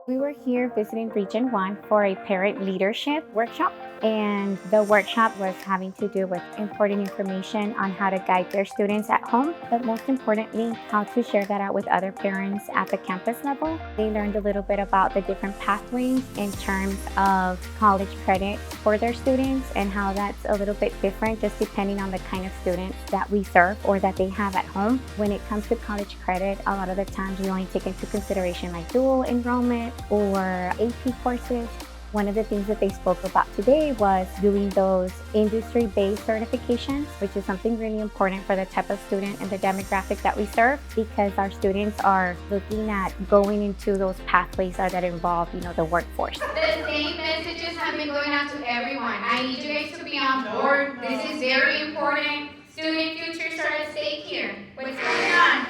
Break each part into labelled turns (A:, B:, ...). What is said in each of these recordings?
A: We were here visiting Region 1 for a parent leadership workshop, and the workshop was having to do with important information on how to guide their students at home, but most importantly, how to share that out with other parents at the campus level. They learned a little bit about the different pathways in terms of college credit for their students and how that's a little bit different just depending on the kind of students that we serve or that they have at home. When it comes to college credit, a lot of the times we only take into consideration like dual enrollment or AP courses. One of the things that they spoke about today was doing those industry-based certifications, which is something really important for the type of student and the demographic that we serve, because our students are looking at going into those pathways that involve, the workforce.
B: The same messages have been going out to everyone. I need you guys to be on board. This is very important. Student futures are at stake here. What's going on?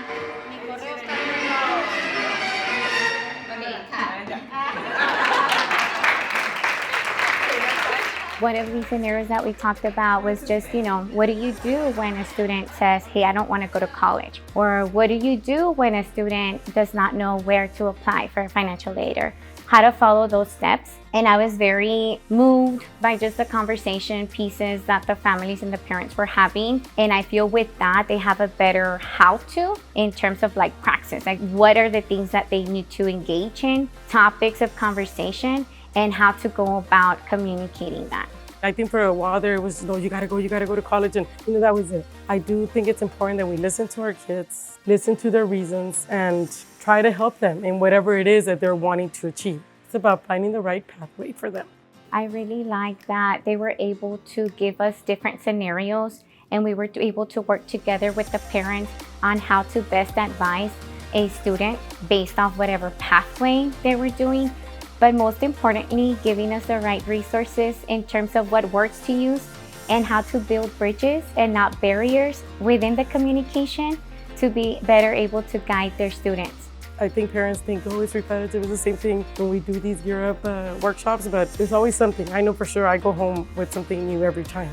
B: Okay, cut.
A: One of these scenarios that we talked about was just, what do you do when a student says, hey, I don't want to go to college? Or what do you do when a student does not know where to apply for financial aid, or how to follow those steps? And I was very moved by just the conversation pieces that the families and the parents were having. And I feel with that, they have a better how-to in terms of like praxis, like what are the things that they need to engage in, topics of conversation, and how to go about communicating that.
C: I think for a while there it was, no, you gotta go to college, and that was it. I do think it's important that we listen to our kids, listen to their reasons, and try to help them in whatever it is that they're wanting to achieve. It's about finding the right pathway for them.
A: I really like that they were able to give us different scenarios, and we were able to work together with the parents on how to best advise a student based off whatever pathway they were doing. But most importantly, giving us the right resources in terms of what words to use and how to build bridges and not barriers within the communication to be better able to guide their students.
C: I think parents think, oh, it's repetitive. It's the same thing when we do these Gear Up workshops, but there's always something. I know for sure I go home with something new every time.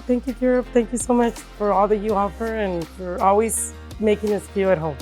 C: Thank you, Gear Up. Thank you so much for all that you offer and for always making us feel at home.